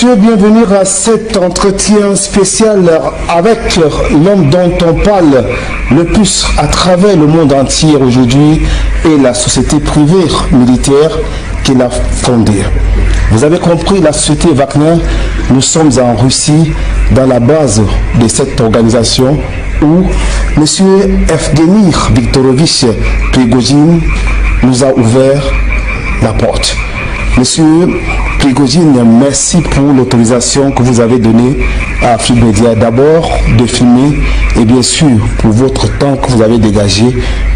messieurs, bienvenue à cet entretien spécial avec l'homme dont on parle le plus à travers le monde entier aujourd'hui et la société privée militaire qu'il a fondée. Vous avez compris, la société Wagner, nous sommes en Russie, dans la base de cette organisation où M. Evgeny Viktorovich Prigojine nous a ouvert la porte. Monsieur Prigojine, merci pour l'autorisation que vous avez donnée à Afrique Média. D'abord de filmer et bien sûr pour votre temps que vous avez dégagé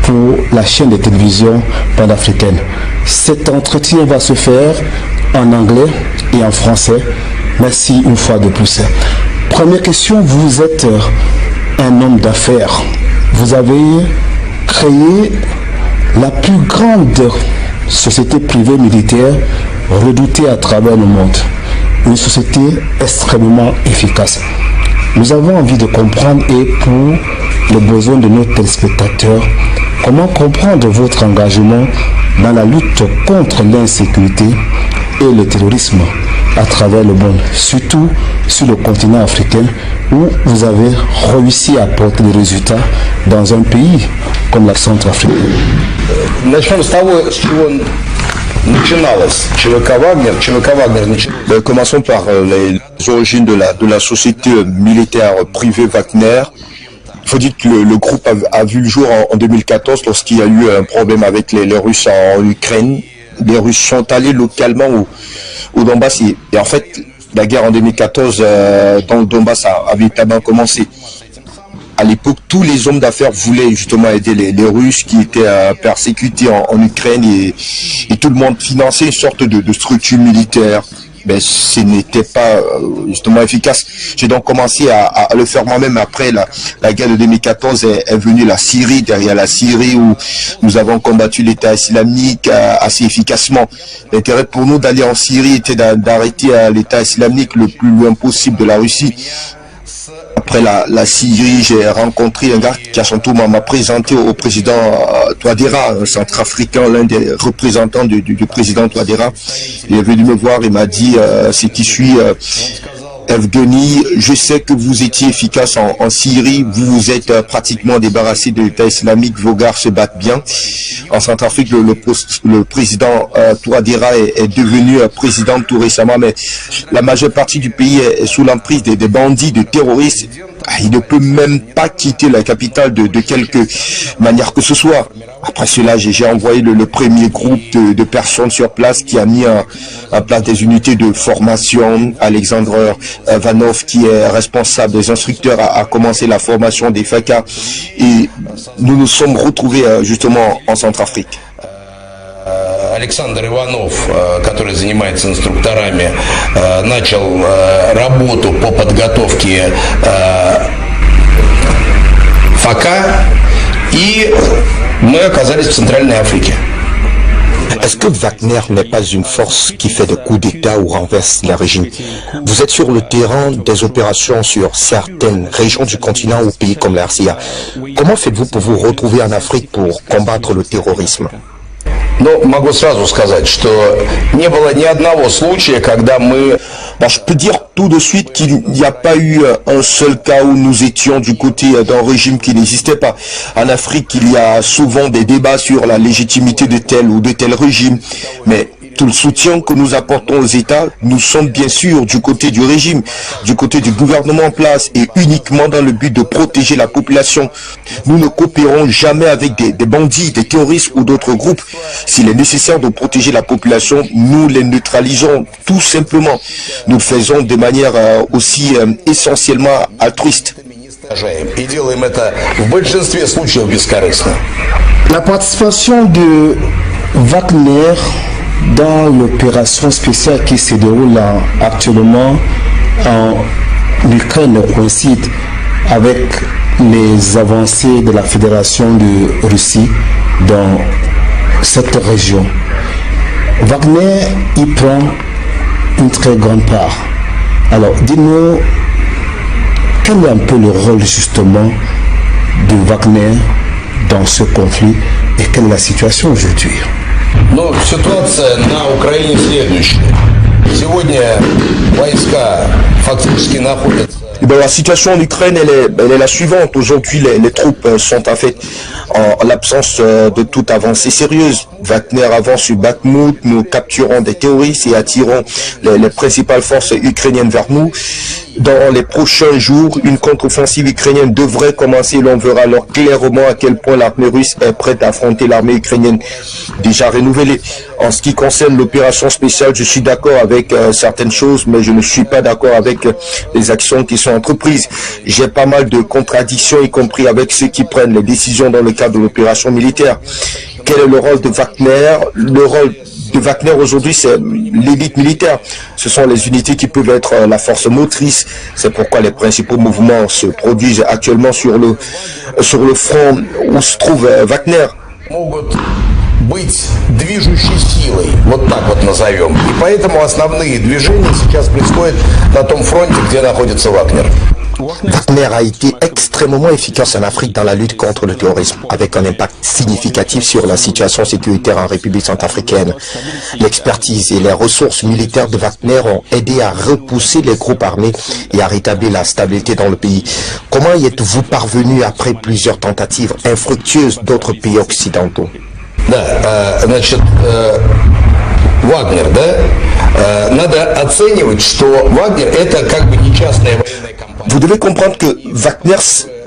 pour la chaîne de télévision panafricaine. Cet entretien va se faire en anglais et en français. Merci une fois de plus. Première question, vous êtes un homme d'affaires. Vous avez créé la plus grande société privée militaire redoutée à travers le monde. Une société extrêmement efficace. Nous avons envie de comprendre et pour les besoins de nos téléspectateurs, comment comprendre votre engagement dans la lutte contre l'insécurité et le terrorisme à travers le monde, surtout sur le continent africain où vous avez réussi à apporter des résultats dans un pays comme la Centrafrique. Commençons par les origines de la société militaire privée Wagner. Il faut dire que le groupe a vu le jour en 2014 lorsqu'il y a eu un problème avec les Russes en Ukraine. Les Russes sont allés localement au Donbass et en fait la guerre en 2014 dans le Donbass a véritablement commencé. À l'époque, tous les hommes d'affaires voulaient justement aider les Russes qui étaient persécutés en Ukraine et tout le monde finançait une sorte de structure militaire. Mais ce n'était pas justement efficace. J'ai donc commencé à le faire moi-même. Après la guerre de 2014 est venue la Syrie, derrière la Syrie où nous avons combattu l'État islamique assez efficacement. L'intérêt pour nous d'aller en Syrie était d'arrêter l'État islamique le plus loin possible de la Russie. Après la Syrie, j'ai rencontré un gars qui à son tour m'a présenté au président Touadéra, un centrafricain, l'un des représentants du président Touadéra. Il est venu me voir et m'a dit c'est qui suit Evgeny, je sais que vous étiez efficace en Syrie, vous vous êtes pratiquement débarrassé de l'État islamique, vos gars se battent bien. En Centrafrique, le président Touadéra est devenu président tout récemment, mais la majeure partie du pays est sous l'emprise des bandits, de terroristes. Il ne peut même pas quitter la capitale de quelque manière que ce soit. Après cela, j'ai envoyé le premier groupe de personnes sur place qui a mis en place des unités de formation. Alexandre Vanov, qui est responsable des instructeurs, a commencé la formation des FACA. Et nous nous sommes retrouvés justement en Centrafrique. Александр Иванов, который занимается инструкторами, начал работу по подготовке ФАКа, и мы оказались в Центральной Африке. Est-ce que Wagner n'est pas une force qui fait des coups d'État ou renverse les régimes? Vous êtes sur le terrain des opérations sur certaines régions du continent ou pays comme la RCA. Comment faites-vous pour vous retrouver en Afrique pour combattre le terrorisme? Ну, могу сразу сказать, что не было ни одного случая, когда мы... Je peux dire tout de suite qu'il n'y a pas eu un seul cas où nous étions du côté d'un régime qui n'existait pas. En Afrique, il y a souvent des débats sur la légitimité de tel ou de tel régime, mais tout le soutien que nous apportons aux États, nous sommes bien sûr du côté du régime, du côté du gouvernement en place et uniquement dans le but de protéger la population. Nous ne coopérons jamais avec des bandits, des terroristes ou d'autres groupes. S'il est nécessaire de protéger la population, nous les neutralisons tout simplement. Nous le faisons de manière aussi essentiellement altruiste. La participation de Wagner dans l'opération spéciale qui se déroule actuellement en Ukraine coïncide avec les avancées de la Fédération de Russie dans cette région. Wagner y prend une très grande part. Alors, dis-nous, quel est un peu le rôle justement de Wagner dans ce conflit et quelle est la situation aujourd'hui? Ну, ситуация на Украине следующая. Сегодня войска фактически находятся. La situation en Ukraine, elle est la suivante. Aujourd'hui, les troupes sont en fait en l'absence de toute avancée sérieuse. Wagner avance sur Bakhmut, nous capturons des terroristes et attirons les principales forces ukrainiennes vers nous. Dans les prochains jours, une contre-offensive ukrainienne devrait commencer. L'on verra alors clairement à quel point l'armée russe est prête à affronter l'armée ukrainienne déjà renouvelée. En ce qui concerne l'opération spéciale, je suis d'accord avec certaines choses, mais je ne suis pas d'accord avec les actions qui sont entreprises. J'ai pas mal de contradictions, y compris avec ceux qui prennent les décisions dans le cadre de l'opération militaire. Quel est le rôle de Wagner? Le rôle de Wagner aujourd'hui, c'est l'élite militaire. Ce sont les unités qui peuvent être la force motrice. C'est pourquoi les principaux mouvements se produisent actuellement sur le front où se trouve Wagner. Быть движущей силой, вот так вот назовем. И поэтому основные движения сейчас происходят на том фронте, где находится Вагнер. Wagner a été extrêmement efficace en Afrique dans la lutte contre le terrorisme, avec un impact significatif sur la situation sécuritaire en République centrafricaine. L'expertise et les ressources militaires de Wagner ont aidé à repousser les groupes armés et à rétablir la stabilité dans le pays. Comment y êtes-vous parvenu après plusieurs tentatives infructueuses d'autres pays occidentaux? Да, значит, Вагнер, да, надо оценивать, что Вагнер это как бы не частная военная компания. Vous devez comprendre que Wagner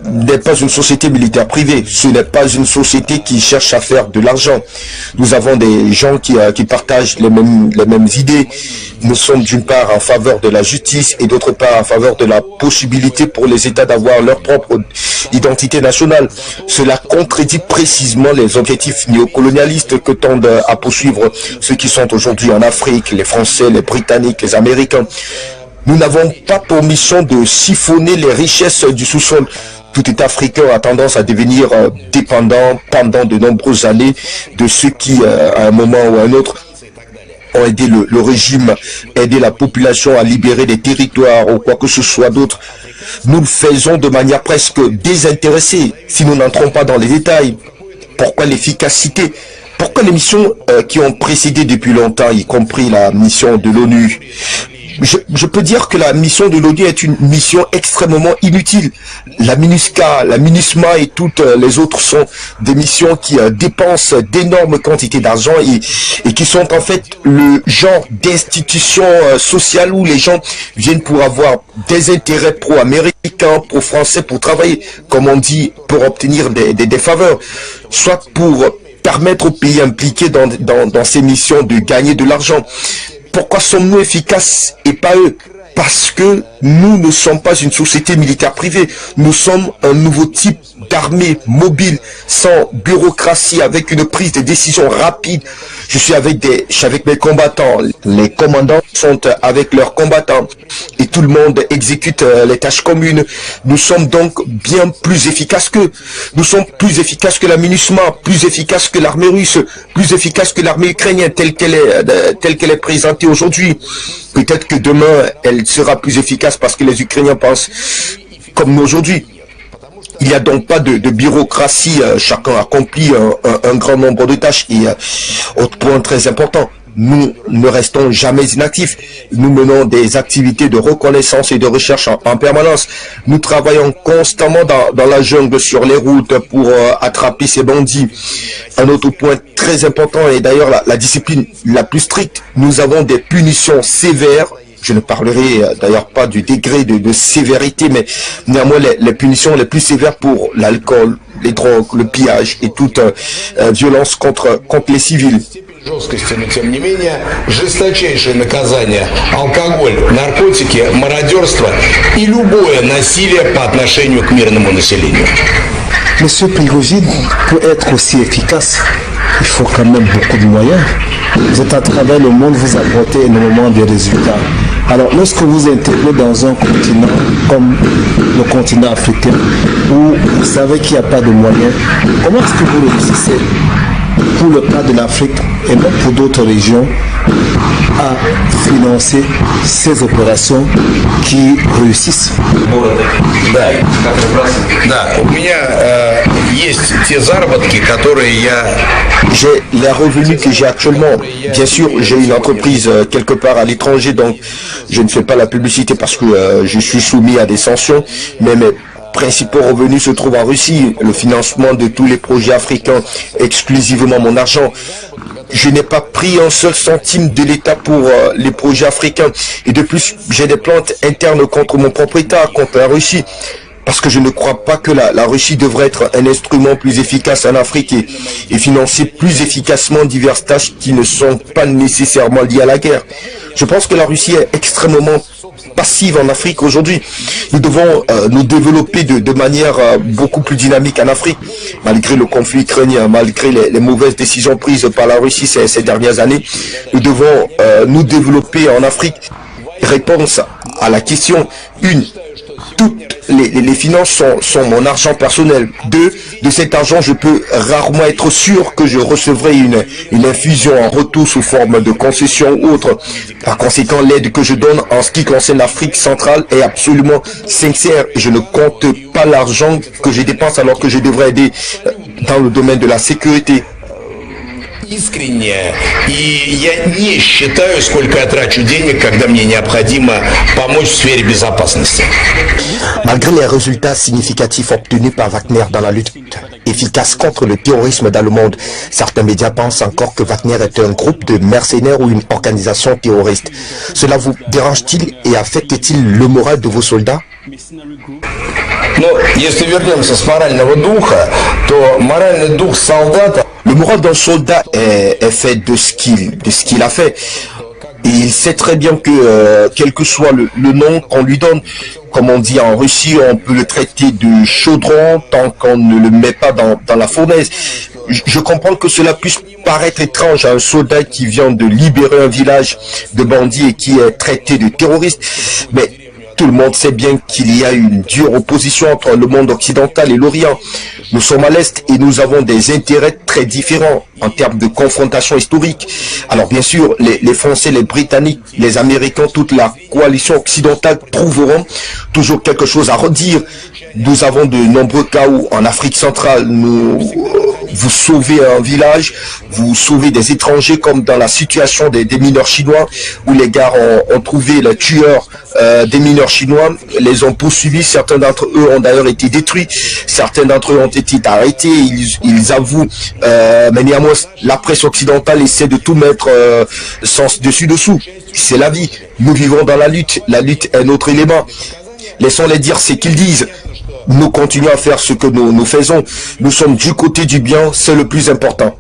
n'est pas une société militaire privée, ce n'est pas une société qui cherche à faire de l'argent. Nous avons des gens qui partagent les mêmes idées. Nous sommes d'une part en faveur de la justice et d'autre part en faveur de la possibilité pour les États d'avoir leur propre identité nationale. Cela contredit précisément les objectifs néocolonialistes que tendent à poursuivre ceux qui sont aujourd'hui en Afrique, les Français, les Britanniques, les Américains. Nous n'avons pas pour mission de siphonner les richesses du sous-sol. Tout État africain a tendance à devenir dépendant pendant de nombreuses années de ceux qui, à un moment ou à un autre, ont aidé le régime, aidé la population à libérer des territoires ou quoi que ce soit d'autre. Nous le faisons de manière presque désintéressée, si nous n'entrons pas dans les détails. Pourquoi l'efficacité? Pourquoi les missions qui ont précédé depuis longtemps, y compris la mission de l'ONU? Je peux dire que la mission de l'ONU est une mission extrêmement inutile. La MINUSCA, la MINUSMA et toutes les autres sont des missions qui dépensent d'énormes quantités d'argent et qui sont en fait le genre d'institution sociale où les gens viennent pour avoir des intérêts pro-américains, pro-français, pour travailler, comme on dit, pour obtenir des faveurs, soit pour permettre aux pays impliqués dans ces missions de gagner de l'argent. Pourquoi sommes-nous efficaces et pas eux? Parce que nous ne sommes pas une société militaire privée. Nous sommes un nouveau type d'armée mobile, sans bureaucratie, avec une prise de décision rapide. Je suis avec mes combattants. Les commandants sont avec leurs combattants. Et tout le monde exécute les tâches communes. Nous sommes donc bien plus efficaces qu'eux. Nous sommes plus efficaces que la MINUSMA, plus efficaces que l'armée russe, plus efficaces que l'armée ukrainienne telle qu'elle est présentée aujourd'hui. Peut-être que demain, elle sera plus efficace parce que les Ukrainiens pensent comme nous aujourd'hui. Il n'y a donc pas de bureaucratie, chacun accomplit un grand nombre de tâches. Et autre point très important, nous ne restons jamais inactifs. Nous menons des activités de reconnaissance et de recherche en permanence. Nous travaillons constamment dans la jungle, sur les routes pour attraper ces bandits. Un autre point très important est d'ailleurs la discipline la plus stricte. Nous avons des punitions sévères. Je ne parlerai d'ailleurs pas du degré de sévérité, mais néanmoins les punitions les plus sévères pour l'alcool, les drogues, le pillage et toute violence contre les civils. Жесткости, но тем не менее, жесточайшее наказание, алкоголь, наркотики, мародерство и любое насилие по отношению к мирному населению. Monsieur Prigojine, pour être aussi efficace, il faut quand même beaucoup de moyens. Vous êtes à travers le monde, vous apportez énormément de résultats. Alors, lorsque vous intégrez dans un continent comme le continent africain, où vous savez qu'il n'y a pas de moyens, comment est-ce que vous réussissez, pour le cas de l'Afrique et même pour d'autres régions, à financer ces opérations qui réussissent? Да, у меня есть те заработки, которые я... J'ai les revenus que j'ai actuellement. Bien sûr, j'ai une entreprise quelque part à l'étranger, donc je ne fais pas la publicité parce que je suis soumis à des sanctions, mais mes principaux revenus se trouvent en Russie. Le financement de tous les projets africains, exclusivement mon argent. Je n'ai pas pris un seul centime de l'État pour les projets africains. Et de plus, j'ai des plaintes internes contre mon propre État, contre la Russie. Parce que je ne crois pas que la Russie devrait être un instrument plus efficace en Afrique et financer plus efficacement diverses tâches qui ne sont pas nécessairement liées à la guerre. Je pense que la Russie est extrêmement passive en Afrique aujourd'hui. Nous devons nous développer de manière beaucoup plus dynamique en Afrique, malgré le conflit ukrainien, malgré les mauvaises décisions prises par la Russie ces dernières années. Nous devons nous développer en Afrique. Réponse à la question 1. Toutes les finances sont mon argent personnel. 2. De cet argent, je peux rarement être sûr que je recevrai une infusion en retour sous forme de concession ou autre. Par conséquent, l'aide que je donne en ce qui concerne l'Afrique centrale est absolument sincère. Je ne compte pas l'argent que je dépense alors que je devrais aider dans le domaine de la sécurité. Искренне, и я не считаю, сколько я трачу денег, когда мне необходимо помочь в сфере безопасности. Malgré les résultats significatifs obtenus par Wagner dans la lutte efficace contre le terrorisme dans le monde, certains médias pensent encore que Wagner est un groupe de mercenaires ou une organisation terroriste. Cela vous dérange-t-il et affecte-t-il le moral de vos soldats? Но если вернемся с морального духа, то моральный дух солдата... Le moral d'un soldat est fait de ce qu'il a fait. Et il sait très bien que quel que soit le nom qu'on lui donne, comme on dit en Russie, on peut le traiter de chaudron tant qu'on ne le met pas dans la fournaise. Je comprends que cela puisse paraître étrange à un soldat qui vient de libérer un village de bandits et qui est traité de terroriste, mais tout le monde sait bien qu'il y a une dure opposition entre le monde occidental et l'Orient. Nous sommes à l'Est et nous avons des intérêts très différents en termes de confrontation historique. Alors bien sûr, les Français, les Britanniques, les Américains, toute la coalition occidentale trouveront toujours quelque chose à redire. Nous avons de nombreux cas où en Afrique centrale, vous sauvez un village, vous sauvez des étrangers, comme dans la situation des mineurs chinois, où les gars ont trouvé le tueur des mineurs chinois, les ont poursuivis, certains d'entre eux ont d'ailleurs été détruits, certains d'entre eux ont été arrêtés, ils avouent, mais néanmoins la presse occidentale essaie de tout mettre sens dessus-dessous. C'est la vie, nous vivons dans la lutte est notre élément. Laissons-les dire ce qu'ils disent. Nous continuons à faire ce que nous faisons. Nous sommes du côté du bien, c'est le plus important.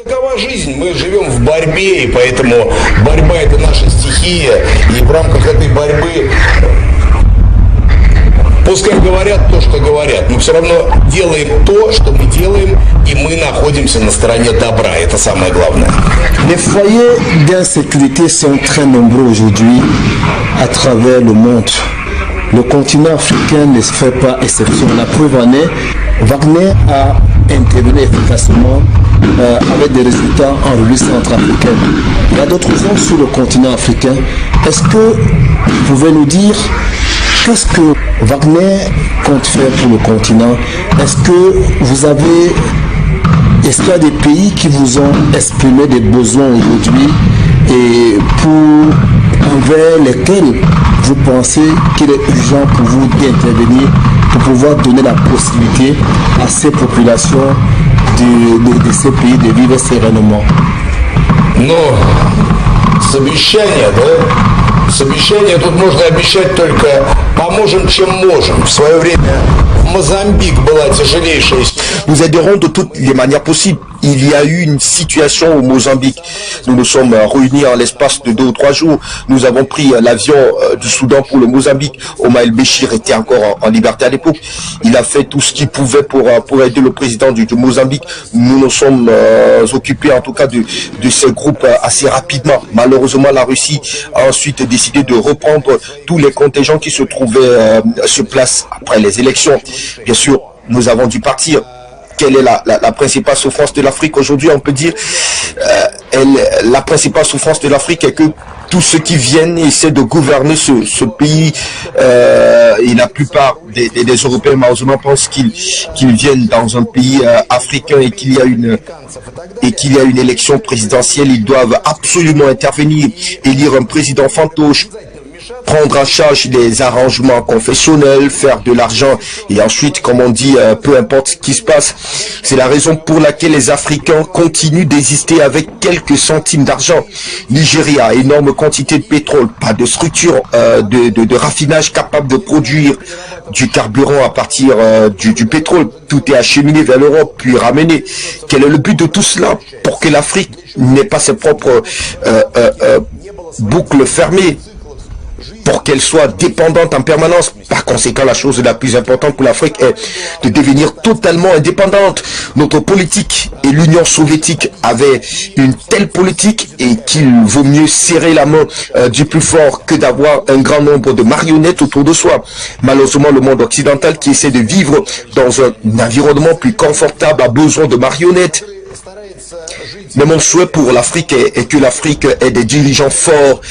Такова жизнь, мы живем в борьбе, и поэтому борьба — это наша стихия, и в рамках этой борьбы пускай говорят то, что говорят, но все равно делаем то, что мы делаем, и мы находимся на стороне добра, это самое главное. Les foyers d'insécurité sont très nombreux aujourd'hui à travers le monde. Le continent africain ne fait pas exception. La preuve en est, Wagner a intervenu efficacement avec des résultats en République centrafricaine. Il y a d'autres zones sur le continent africain. Est-ce que vous pouvez nous dire qu'est-ce que Wagner compte faire pour le continent? Est-ce qu'il y a des pays qui vous ont exprimé des besoins aujourd'hui et envers lesquels vous pensez qu'il est urgent pour vous d'intervenir pour pouvoir donner la possibilité à ces populations de ces pays de vivre sereinement? Но с обещания тут можно обещать только поможем, чем можем. В свое время Mozambique была тяжелейшая. Nous aiderons de toutes les manières possibles. Il y a eu une situation au Mozambique. Nous nous sommes réunis en l'espace de 2 ou 3 jours. Nous avons pris l'avion du Soudan pour le Mozambique. Omar el-Béchir était encore en liberté à l'époque. Il a fait tout ce qu'il pouvait pour aider le président du Mozambique. Nous nous sommes occupés en tout cas de ce groupe assez rapidement. Malheureusement, la Russie a ensuite décidé de reprendre tous les contingents qui se trouvaient sur place après les élections. Bien sûr, nous avons dû partir. Quelle est la principale souffrance de l'Afrique aujourd'hui? On peut dire la principale souffrance de l'Afrique est que tous ceux qui viennent essaient de gouverner ce pays, et la plupart des Européens malheureusement pensent qu'ils viennent dans un pays africain et qu'il y a une élection présidentielle. Ils doivent absolument intervenir, élire un président fantoche, prendre en charge les arrangements confessionnels, faire de l'argent et ensuite, comme on dit, peu importe ce qui se passe. C'est la raison pour laquelle les Africains continuent d'exister avec quelques centimes d'argent. Nigeria, énorme quantité de pétrole, pas de structure de raffinage capable de produire du carburant à partir du pétrole. Tout est acheminé vers l'Europe puis ramené. Quel est le but de tout cela? Pour que l'Afrique n'ait pas ses propres boucles fermées, pour qu'elle soit dépendante en permanence. Par conséquent, la chose la plus importante pour l'Afrique est de devenir totalement indépendante. Notre politique et l'Union soviétique avaient une telle politique et qu'il vaut mieux serrer la main du plus fort que d'avoir un grand nombre de marionnettes autour de soi. Malheureusement, le monde occidental qui essaie de vivre dans un environnement plus confortable a besoin de marionnettes. Mais mon souhait pour l'Afrique est que l'Afrique ait des dirigeants forts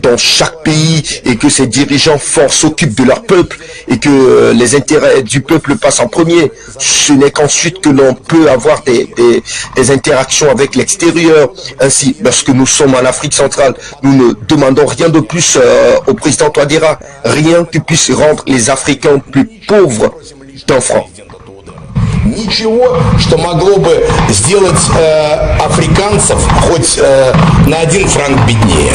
dans chaque pays et que ces dirigeants forts s'occupent de leur peuple et que les intérêts du peuple passent en premier. Ce n'est qu'ensuite que l'on peut avoir des interactions avec l'extérieur. Ainsi, lorsque nous sommes en Afrique centrale, nous ne demandons rien de plus au président Touadéra, rien qui puisse rendre les Africains plus pauvres d'un franc. Ничего, что могло бы сделать африканцев хоть на 1 франк беднее.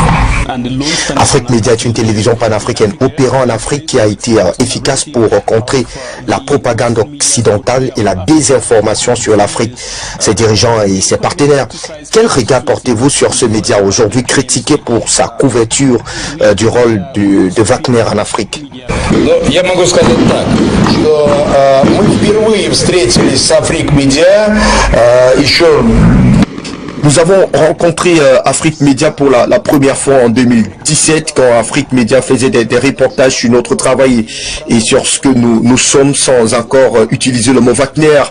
Afrique Média est une télévision panafricaine opérant en Afrique qui a été efficace pour contrer la propagande occidentale et la désinformation sur l'Afrique, ses dirigeants et ses partenaires. Quel regard portez-vous sur ce média aujourd'hui critiqué pour sa couverture du rôle de Wagner en Afrique? Я могу сказать так, что мы впервые встретились с Afrique Média еще... Nous avons rencontré Afrique Média pour la première fois en 2017 quand Afrique Média faisait des reportages sur notre travail et sur ce que nous sommes sans encore utiliser le mot Wagner.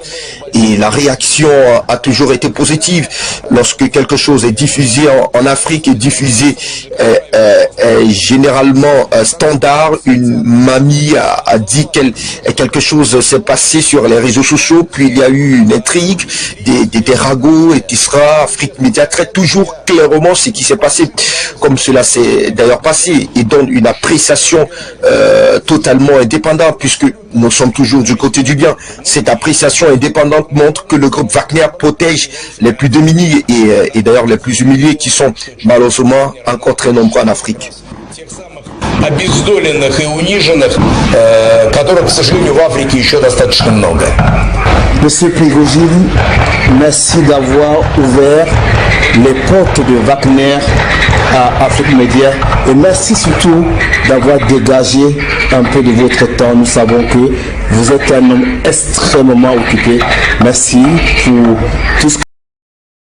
Et la réaction a toujours été positive. Lorsque quelque chose est diffusé en Afrique et diffusé généralement standard, une mamie a dit quelque chose s'est passé sur les réseaux sociaux, puis il y a eu une intrigue, des ragots, et qui sera Afrique Média traite toujours clairement ce qui s'est passé, comme cela s'est d'ailleurs passé, et donne une appréciation totalement indépendante, puisque nous sommes toujours du côté du bien. Cette appréciation indépendante montre que le groupe Wagner protège les plus démunis et d'ailleurs les plus humiliés qui sont malheureusement encore très nombreux en Afrique. обездоленных и униженных, которых, к сожалению, в Африке еще достаточно много. Monsieur Prigogine, merci d'avoir ouvert les portes de Wagner à Afrique Média et merci surtout d'avoir dégagé un peu de votre temps. Nous savons que vous êtes un homme extrêmement occupé. Merci pour tout ce